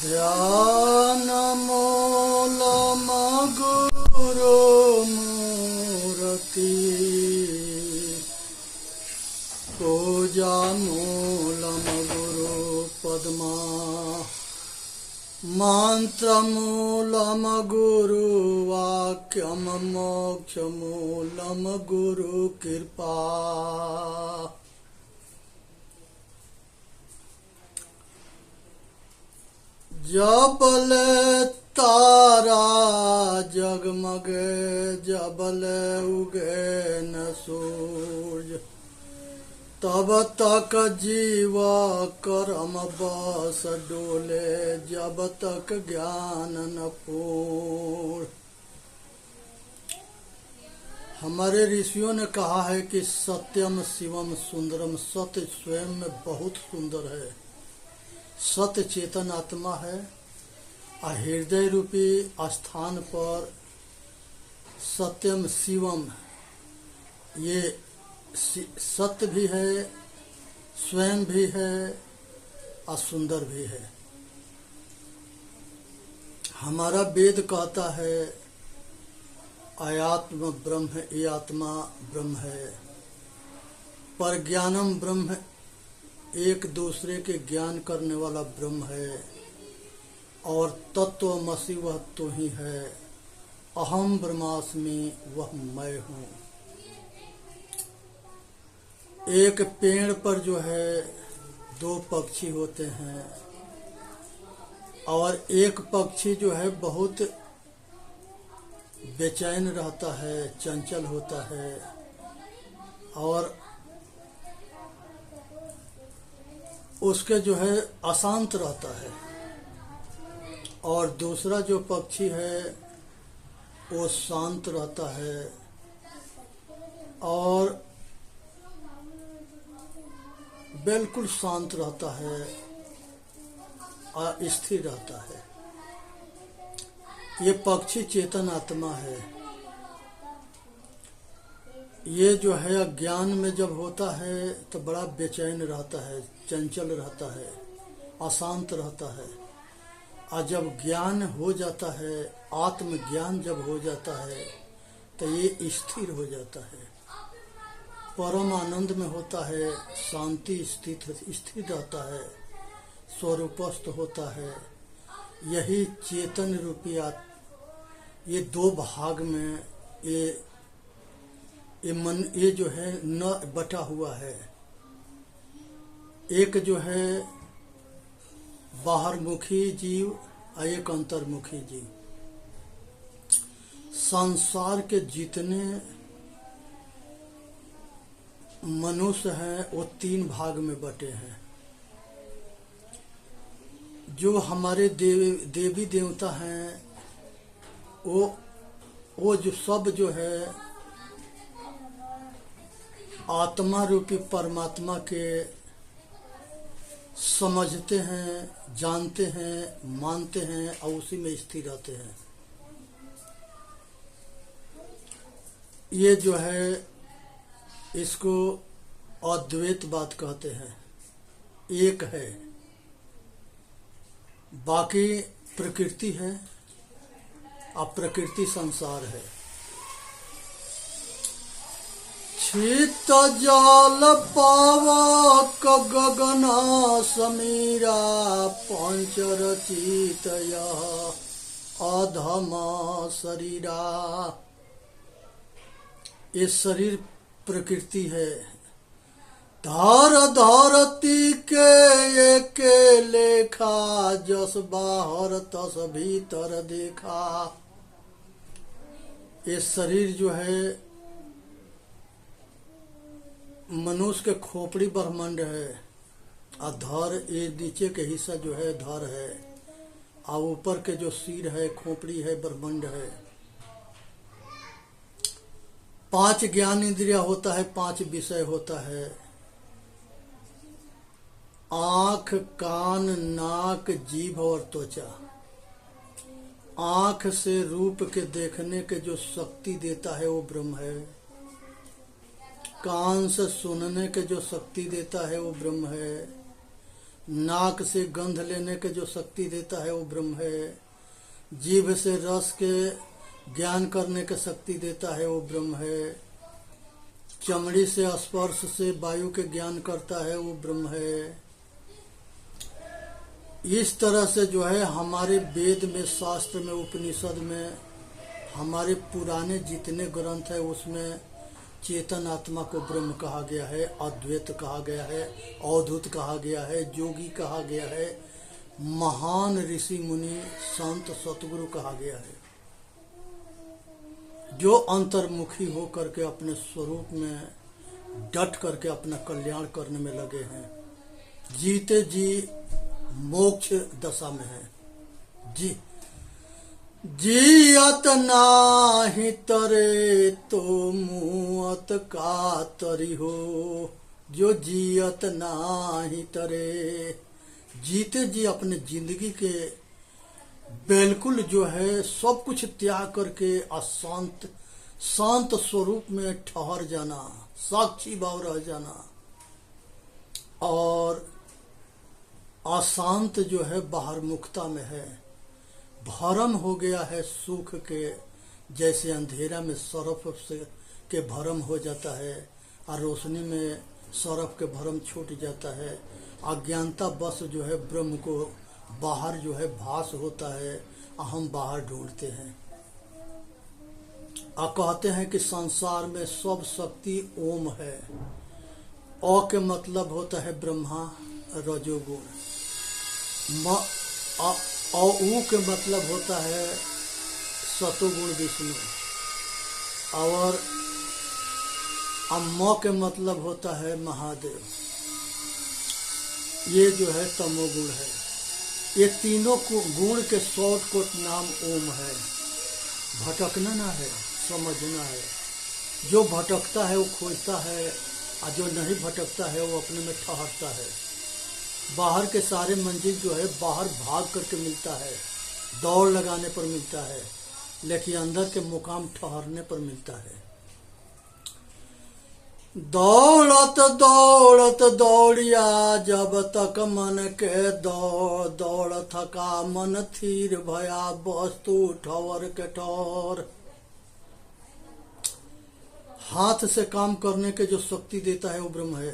ध्यानमूलमगुरु मूर्ति पूजामूलमगुरु पद्मा मंत्रमूलमगुरु वाक्यम मोक्षमूलमगुरु कृपा। जबल तारा जगमगे जबल उगे न सूरज तब तक जीव कर्म बस डोले जब तक ज्ञान न पूर्ण। हमारे ऋषियों ने कहा है कि सत्यम शिवम सुंदरम, सत्य स्वयं में बहुत सुंदर है। सत्य चेतन आत्मा है। हृदय रूपी स्थान पर सत्यम शिवम, ये सत्य भी है, स्वयं भी है और सुंदर भी है। हमारा वेद कहता है अयात्म ब्रह्म, ये आत्मा ब्रह्म है। पर ज्ञानम ब्रह्म, एक दूसरे के ज्ञान करने वाला ब्रह्म है। और तत्वमसि वह तो ही है, अहम ब्रह्मास्मि वह मैं हूँ। एक पेड़ पर जो है दो पक्षी होते हैं और एक पक्षी जो है बहुत बेचैन रहता है, चंचल होता है और उसके जो है अशांत रहता है। और दूसरा जो पक्षी है वो शांत रहता है और बिल्कुल शांत रहता है और स्थिर रहता है। ये पक्षी चेतन आत्मा है। ये जो है ज्ञान में जब होता है तो बड़ा बेचैन रहता है, चंचल रहता है, अशांत रहता है। और जब ज्ञान हो जाता है, आत्मज्ञान जब हो जाता है तो ये स्थिर हो जाता है, परम आनंद में होता है, शांति स्थिर रहता है, स्वरूपस्थ होता है। यही चेतन रूपी ये दो भाग में ये जो है न बटा हुआ है। एक जो है बाहरमुखी जीव और एक अंतर्मुखी जीव। संसार के जितने मनुष्य हैं वो तीन भाग में बटे हैं। जो हमारे देवी देवता हैं वो जो सब जो है आत्मा रूपी परमात्मा के समझते हैं, जानते हैं, मानते हैं और उसी में स्थिर रहते हैं। ये जो है इसको अद्वैतवाद कहते हैं, एक है। बाकी प्रकृति है और प्रकृति संसार है। शीत जल पावक गगना समीरा पंचरचित अधमा शरीरा। ये शरीर प्रकृति है। धार धरती के एक लेखा जस बाहर तस भीतर देखा। ये शरीर जो है मनुष्य के खोपड़ी ब्रह्मांड है और धर ये नीचे के हिस्सा जो है धर है और ऊपर के जो सिर है खोपड़ी है ब्रह्मांड है। 5 ज्ञान इंद्रिया होता है, 5 विषय होता है। आँख, कान, नाक, जीभ और त्वचा। आँख से रूप के देखने के जो शक्ति देता है वो ब्रह्म है। कान से सुनने के जो शक्ति देता है वो ब्रह्म है। नाक से गंध लेने के जो शक्ति देता है वो ब्रह्म है, जीभ से रस के ज्ञान करने की शक्ति देता है वो ब्रह्म है, चमड़ी से स्पर्श से वायु के ज्ञान करता है वो ब्रह्म है। इस तरह से जो है हमारे वेद में, शास्त्र में, उपनिषद में, हमारे पुराने जितने ग्रंथ है उसमें चेतन आत्मा को ब्रह्म कहा गया है, अद्वैत कहा गया है, अवधूत कहा गया है, जोगी कहा गया है, महान ऋषि मुनि संत सतगुरु कहा गया है, जो अंतर्मुखी हो करके अपने स्वरूप में डट करके अपना कल्याण करने में लगे हैं, जीते जी मोक्ष दशा में है। जी जियत नाही तरे तो मुअत का तरी हो, जो जियत नाही तरे, जीते जी अपने जिंदगी के बिल्कुल जो है सब कुछ त्याग करके अशांत शांत स्वरूप में ठहर जाना, साक्षी भाव रह जाना, और अशांत जो है बाहर मुक्ता में है, भरम हो गया है सुख के, जैसे अंधेरा में सरफ से के भरम हो जाता है और रोशनी में सरफ के भरम छूट जाता है। अज्ञानता बस जो है ब्रह्म को बाहर जो है भास होता है, हम बाहर ढूंढते हैं और कहते हैं कि संसार में सब शक्ति ओम है। अ के मतलब होता है ब्रह्मा रजोगुण, और ऊ के मतलब होता है सतोगुण विष्णु, और म के मतलब होता है महादेव, ये जो है तमोगुण है। ये तीनों गुण के शॉर्टकट नाम ओम है। भटकना ना है, समझना है। जो भटकता है वो खोजता है, और जो नहीं भटकता है वो अपने में ठहरता है। बाहर के सारे मंजिल जो है बाहर भाग करके मिलता है, दौड़ लगाने पर मिलता है, लेकिन अंदर के मुकाम ठहरने पर मिलता है। दौड़त दौड़त दौड़िया जब तक मन के दौड़, दौड़ थका मन थीर भया वस्तु ठवर के ठौर। हाथ से काम करने के जो शक्ति देता है वो ब्रह्म है।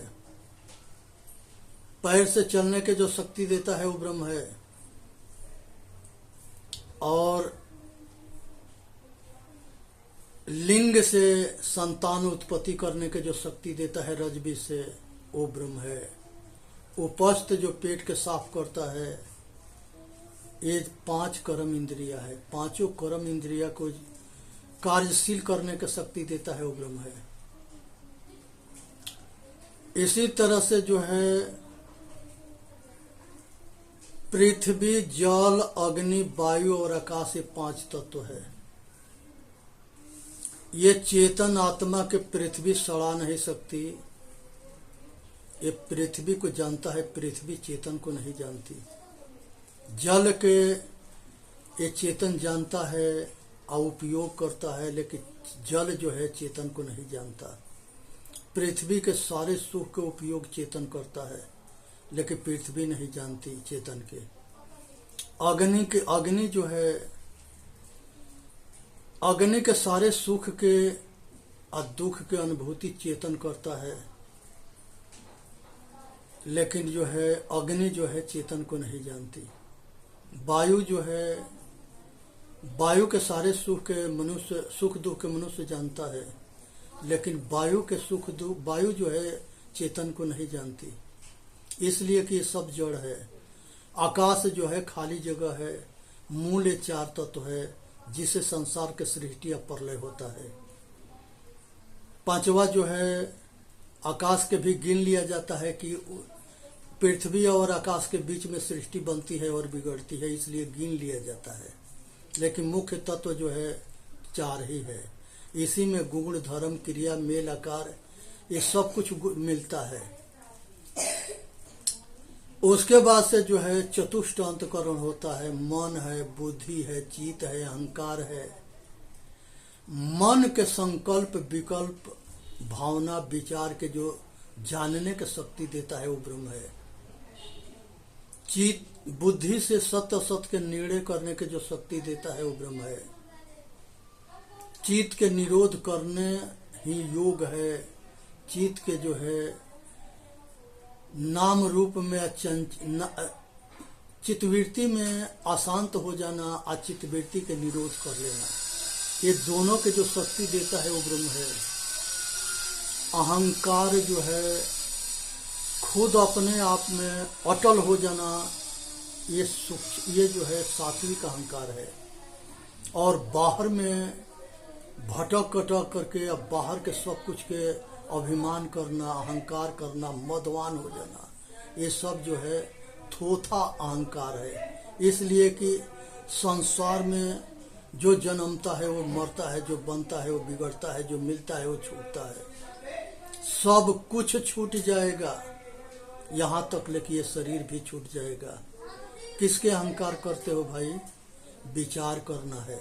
पैर से चलने के जो शक्ति देता है वो ब्रह्म है। और लिंग से संतान उत्पत्ति करने के जो शक्ति देता है रजबी से, वो ब्रह्म है। उपस्थ जो पेट के साफ करता है, ये 5 कर्म इंद्रिया है। पांचों कर्म इंद्रिया को कार्यशील करने की शक्ति देता है वो ब्रह्म है। इसी तरह से जो है पृथ्वी, जल, अग्नि, वायु और आकाश, ये 5 तत्व है। ये चेतन आत्मा के पृथ्वी सड़ा नहीं सकती। ये पृथ्वी को जानता है, पृथ्वी चेतन को नहीं जानती। जल के ये चेतन जानता है और उपयोग करता है, लेकिन जल जो है चेतन को नहीं जानता। पृथ्वी के सारे सुख के उपयोग चेतन करता है, लेकिन पृथ्वी नहीं जानती चेतन के। अग्नि जो है, अग्नि के सारे सुख के और दुख के अनुभूति चेतन करता है, लेकिन जो है अग्नि जो है चेतन को नहीं जानती। वायु जो है, वायु के सारे सुख के मनुष्य, सुख दुख के मनुष्य जानता है, लेकिन वायु के सुख दुख, वायु जो है चेतन को नहीं जानती, इसलिए कि ये सब जड़ है। आकाश जो है खाली जगह है, मूल 4 तत्व है, जिसे संसार के सृष्टि और प्रलय होता है। 5वां जो है आकाश के भी गिन लिया जाता है कि पृथ्वी और आकाश के बीच में सृष्टि बनती है और बिगड़ती है, इसलिए गिन लिया जाता है। लेकिन मुख्य तत्व जो है 4 ही है। इसी में गुण, धर्म, क्रिया, मेल, आकार, ये सब कुछ मिलता है। उसके बाद से जो है चतुष्ट अंतकरण होता है। मन है, बुद्धि है, चित्त है, अहंकार है। मन के संकल्प, विकल्प, भावना, विचार के जो जानने की शक्ति देता है वो ब्रह्म है। चित बुद्धि से सत्य असत के निर्णय करने के जो शक्ति देता है वो ब्रह्म है। चित्त के निरोध करने ही योग है। चित्त के जो है नाम रूप में चित्तवृत्ति में अशांत हो जाना, अचित्तवृत्ति के निरोध कर लेना, ये दोनों के जो शक्ति देता है वो ब्रह्म है। अहंकार जो है खुद अपने आप में अटल हो जाना, ये जो है सात्विक अहंकार है। और बाहर में भटक कटक करके अब बाहर के सब कुछ के अभिमान करना, अहंकार करना, मदवान हो जाना, ये सब जो है थोथा अहंकार है। इसलिए कि संसार में जो जन्मता है वो मरता है, जो बनता है वो बिगड़ता है, जो मिलता है वो छूटता है, सब कुछ छूट जाएगा, यहाँ तक लेके ये शरीर भी छूट जाएगा। किसके अहंकार करते हो भाई? विचार करना है।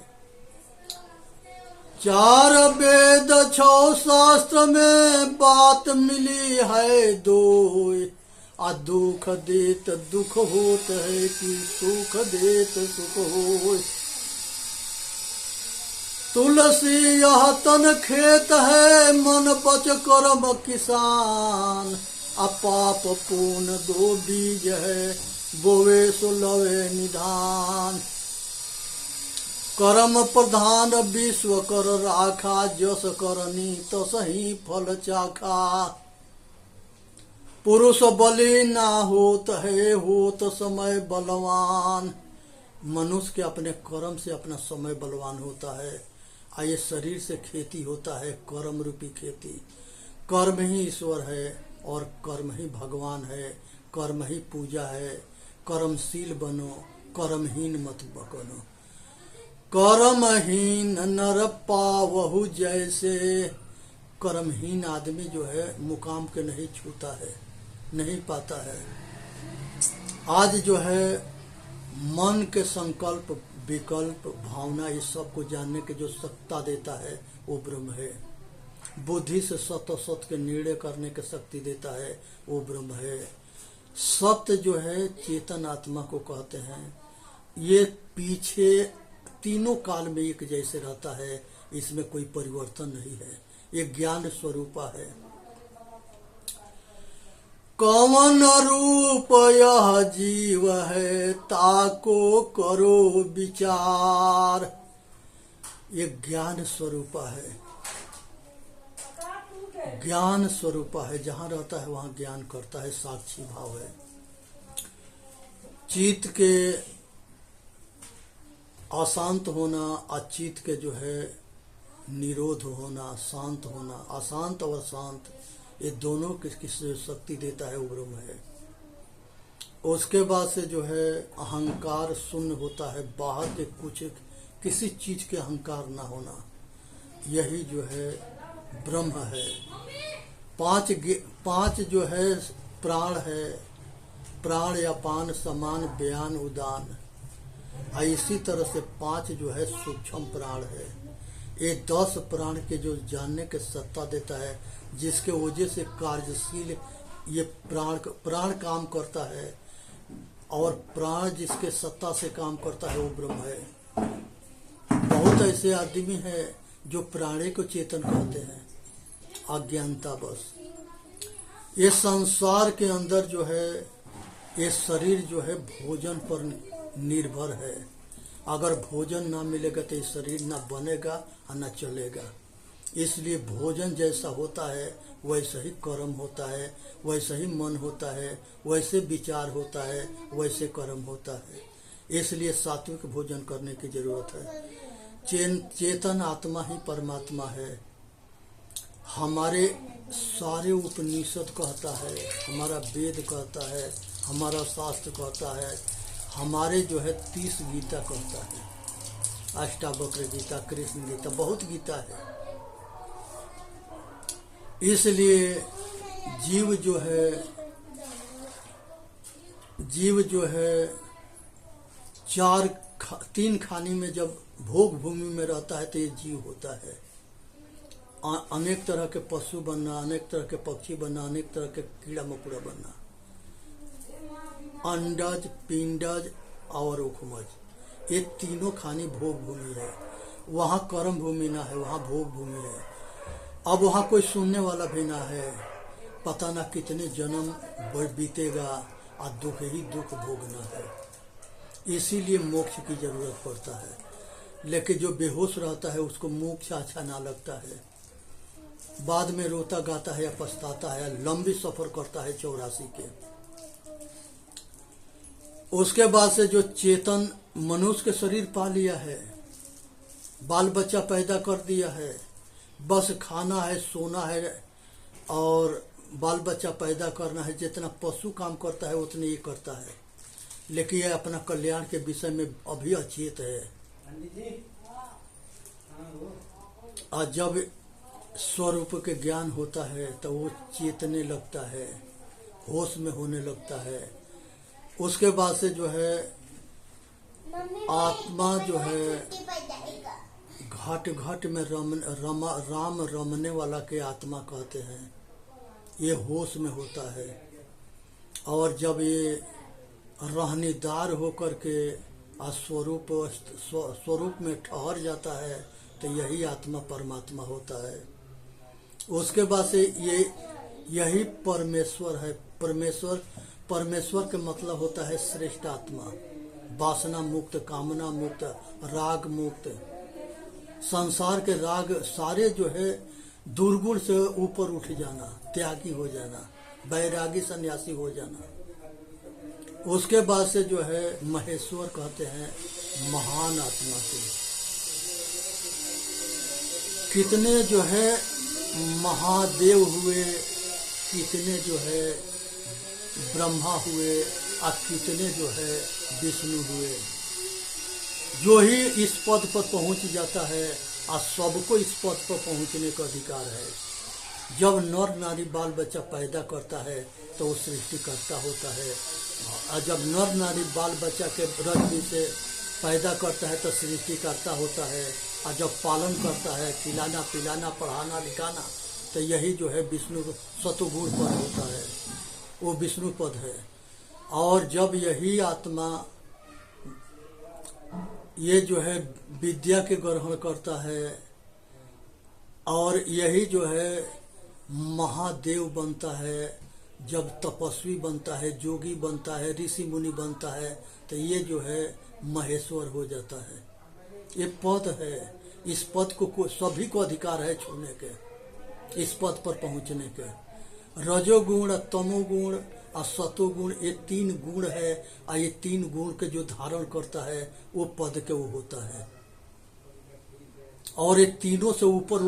4 वेद 6 शास्त्र में बात मिली है दो, आ दुख देत दुख होत है कि सुख देत सुख हो। तुलसी यह तन खेत है, मन बच कर्म किसान, आ पाप पून 2 बीज है, बोवे सो लवे निधान। कर्म प्रधान विश्व कर राखा, जस करनी तसही फल चाखा। पुरुष बलि ना होत है, होत समय बलवान। मनुष्य के अपने कर्म से अपना समय बलवान होता है। ये शरीर से खेती होता है, कर्म रूपी खेती। कर्म ही ईश्वर है और कर्म ही भगवान है, कर्म ही पूजा है। कर्मशील बनो, कर्महीन मत बनो। कर्महीन नर पावहु जैसे। कर्महीन आदमी जो है मुकाम के नहीं छूता है, नहीं पाता है। आज जो है मन के संकल्प, विकल्प, भावना, इस सब को जानने के जो सत्ता देता है वो ब्रह्म है। बुद्धि से सत्य असत के निर्णय करने की शक्ति देता है वो ब्रह्म है। सत्य जो है चेतन आत्मा को कहते हैं। ये पीछे तीनों काल में एक जैसे रहता है, इसमें कोई परिवर्तन नहीं है। ये ज्ञान स्वरूपा है। कौन रूप यह जीव है, ताको करो विचार। ये ज्ञान स्वरूपा है, ज्ञान स्वरूपा है। जहाँ रहता है वहाँ ज्ञान करता है, साक्षी भाव है। चित्त के अशांत होना, अचित्त के जो है निरोध होना, शांत होना। अशांत और शांत ये दोनों किस शक्ति देता है वो ब्रह्म है। उसके बाद से जो है अहंकार शून्य होता है, बाहर के कुछ किसी चीज के अहंकार ना होना, यही जो है ब्रह्म है। 5 जो है प्राण है, प्राण या पान समान बयान उदान। इसी तरह से 5 जो है सूक्ष्म प्राण है। ये 10 प्राण के जो जानने के सत्ता देता है, जिसके वजह से कार्यशील ये प्राण काम करता है, और प्राण जिसके सत्ता से काम करता है वो ब्रह्म है। बहुत ऐसे आदमी है जो प्राणी को चेतन कहते हैं, अज्ञानता बस। ये संसार के अंदर जो है ये शरीर जो है भोजन पर निर्भर है। अगर भोजन ना मिलेगा तो ये शरीर ना बनेगा और ना चलेगा। इसलिए भोजन जैसा होता है वैसा ही कर्म होता है, वैसा ही मन होता है, वैसे विचार होता है, वैसे कर्म होता है। इसलिए सात्विक भोजन करने की जरूरत है। चेतन आत्मा ही परमात्मा है। हमारे सारे उपनिषद कहता है, हमारा वेद कहता है, हमारा शास्त्र कहता है, हमारे जो है 30 गीता कहता है, अष्टावक्र गीता, कृष्ण गीता, बहुत गीता है। इसलिए जीव जो है 3 खानी में जब भोग भूमि में रहता है तो ये जीव होता है। अनेक तरह के पशु बनना, अनेक तरह के पक्षी बनना, अनेक तरह के कीड़ा मकोड़ा बनना। अंडज, पिंडज और उखमज, ये तीनों खानी भोग भूमि है। वहाँ कर्म भूमि ना है, वहाँ भोग भूमि है। अब वहाँ कोई सुनने वाला भी ना है, पता ना कितने जन्म बीतेगा और दुख ही दुख भोगना है। इसीलिए मोक्ष की जरूरत पड़ता है। लेकिन जो बेहोश रहता है उसको मोक्ष अच्छा ना लगता है, बाद में रोता गाता है या पछताता है, लंबी सफर करता है 84 के। उसके बाद से जो चेतन मनुष्य के शरीर पा लिया है, बाल बच्चा पैदा कर दिया है, बस खाना है, सोना है और बाल बच्चा पैदा करना है। जितना पशु काम करता है उतने ये करता है, लेकिन यह अपना कल्याण के विषय में अभी अचेत है। और जब स्वरूप के ज्ञान होता है तो वो चेतने लगता है, होश में होने लगता है। उसके बाद से जो है आत्मा जो है घट घट में राम रमने वाला के आत्मा कहते हैं, ये होश में होता है। और जब ये रहनेदार होकर के स्वरूप में ठहर जाता है तो यही आत्मा परमात्मा होता है। उसके बाद से यही परमेश्वर है। परमेश्वर के मतलब होता है श्रेष्ठ आत्मा, वासना मुक्त, कामना मुक्त, राग मुक्त, संसार के राग सारे जो है दुर्गुण से ऊपर उठ जाना, त्यागी हो जाना, बैरागी सन्यासी हो जाना। उसके बाद से जो है महेश्वर कहते हैं महान आत्मा को। कितने जो है महादेव हुए, कितने जो है ब्रह्मा हुए और कितने जो है विष्णु हुए। जो ही इस पद पर पहुंच जाता है और सबको इस पद पर पहुंचने का अधिकार है। जब नर नारी बाल बच्चा पैदा करता है तो वो सृष्टिकर्ता होता है, और जब नर नारी बाल बच्चा के रज से पैदा करता है तो सृष्टिकर्ता होता है, और जब पालन करता है, खिलाना पिलाना पढ़ाना लिखाना, तो यही जो है विष्णु सतुगुण पद होता है, वो विष्णु पद है। और जब यही आत्मा ये जो है विद्या के ग्रहण करता है और यही जो है महादेव बनता है, जब तपस्वी बनता है, जोगी बनता है, ऋषि मुनि बनता है, तो ये जो है महेश्वर हो जाता है। ये पद है, इस पद को सभी को अधिकार है छूने के, इस पद पर पहुंचने के। रजोगुण, तमोगुण और सतोगुण, ये 3 गुण है, और ये 3 गुण के जो धारण करता है वो पद के वो होता है। और ये तीनों से ऊपर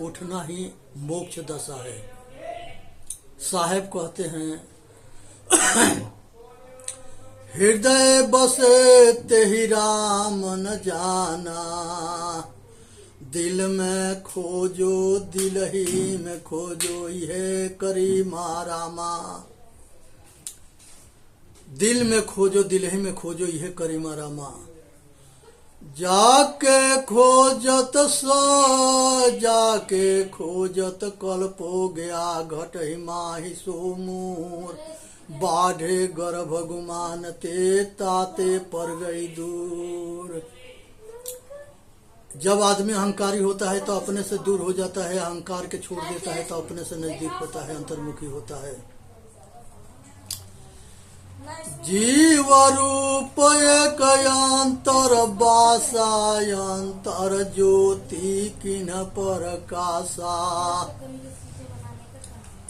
उठना ही मोक्ष दशा है। साहेब कहते हैं हृदय बसे तेहि राम न जाना, दिल में खोजो दिल ही में खोजो यह करी मारामा। दिल में खोजो दिल ही में खोजो यह करी मारामा। जाके खोजत कल्प हो गया, घट ही माही सो मूर, बाढ़े गर्भ गुमान ते ताते पर गई दूर। जब आदमी अहंकारी होता है तो अपने से दूर हो जाता है, अहंकार के छोड़ देता है तो अपने से नजदीक होता है, अंतर्मुखी होता है। जीव रूप एक अंतर बासा, अंतर ज्योति किन्ह प्रकाशा।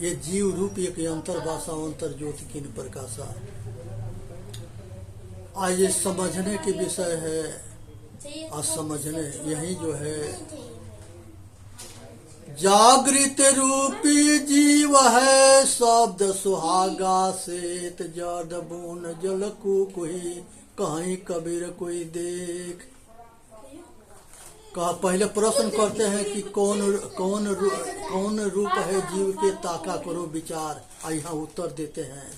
ये जीव रूप एक अंतर बासा, अंतर ज्योति किन्ह प्रकाशा। आज ये समझने की विषय है, और समझने यही जो है जागृत रूपी जीव है, शब्द सुहागा सेत जड़ बून जल कुही, कहीं कबीर कोई देख। पहले प्रश्न करते हैं कि कौन रूप है जीव के, ताका करो विचार। यहाँ उत्तर देते हैं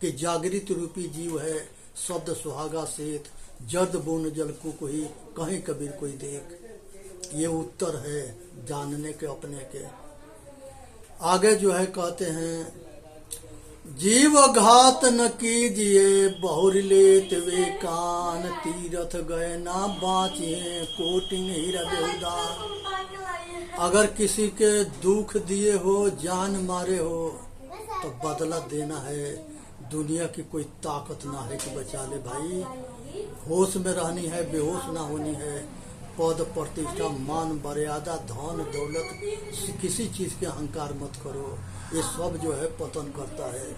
कि जागृत रूपी जीव है, शब्द सुहागा सेत जड़ बून जल कुही, कहीं कबीर कोई देख। ये उत्तर है जानने के, अपने के। आगे जो है कहते हैं जीव घात न कीजिए बहुर लेत वे कान, तीरथ गए ना बाँचिए कोटिन हीरा बेहुदान। अगर किसी के दुख दिए हो, जान मारे हो, तो बदला देना है। दुनिया की कोई ताकत ना है कि बचा ले भाई। होश में रहनी है, बेहोश ना होनी है। पद प्रतिष्ठा मान मर्यादा धन दौलत किसी चीज के अहंकार मत करो, ये सब जो है पतन करता है।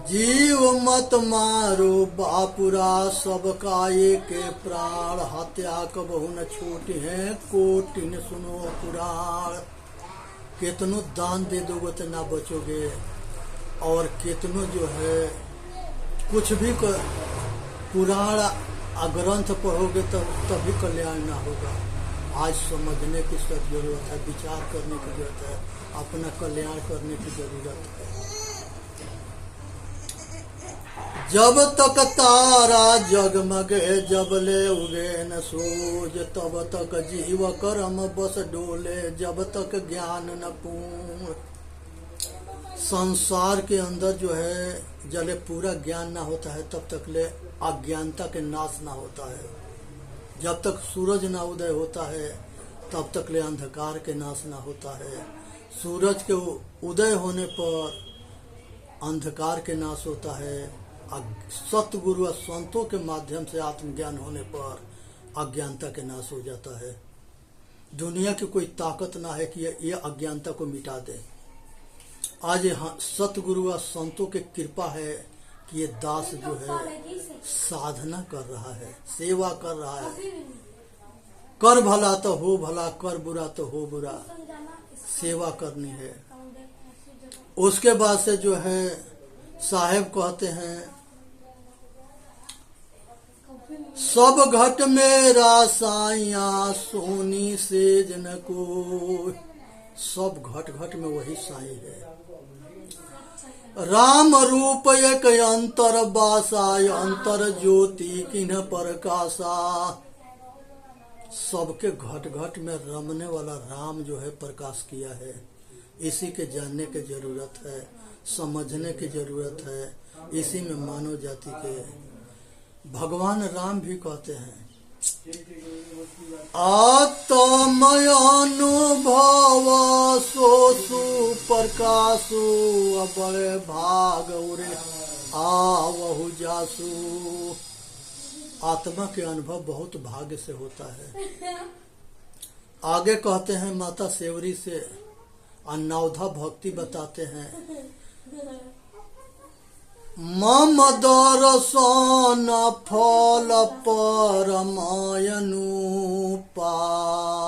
जीव मत मारो बापुरा सबका एक प्राण, हत्या कबहु न छूटी है कोटिन सुनो पुराण। कितनो दान दे दोगे तो ना बचोगे, और कितनो जो है कुछ भी पुराण ग्रंथ पढ़ोगे तभी कल्याण ना होगा। आज समझने की सब जरूरत है, विचार करने की जरूरत है, अपना कल्याण करने की जरूरत है। जब तक तारा जगमगे जबले उगे न सूझ, तब तक जीव कर्म बस डोले जब तक ज्ञान न पूर्ण। संसार के अंदर जो है जले पूरा ज्ञान ना होता है तब तक ले अज्ञानता के नाश ना होता है। जब तक सूरज ना उदय होता है तब तक ले अंधकार के नाश ना होता है। सूरज के उदय होने पर अंधकार के नाश होता है। सतगुरु और संतों के माध्यम से आत्मज्ञान होने पर अज्ञानता के नाश हो जाता है। दुनिया की कोई ताकत ना है कि ये अज्ञानता को मिटा दे। आज सतगुरु और संतों की कृपा है कि ये दास जो है साधना कर रहा है, सेवा कर रहा है। कर भला तो हो भला, कर बुरा तो हो बुरा, सेवा करनी है। उसके बाद से जो है साहेब कहते हैं, सब घट मेरा साइया सोनी सेज न को। सब घट घट में वही साई है। राम रूप एक अंतर बासा, अंतर ज्योति किन्ह प्रकाशा। सबके घट घट में रमने वाला राम जो है प्रकाश किया है। इसी के जानने की जरूरत है, समझने की जरूरत है। इसी में मानव जाति के भगवान राम भी कहते हैं, आत्मय अनुभव सोसु प्रकाशु, बड़े भाग उरे आवहु जासु। आत्मा के अनुभव बहुत भाग्य से होता है। आगे कहते हैं माता सेवरी से अन्नौधा भक्ति बताते हैं, मम दर्शन फल परमायनु,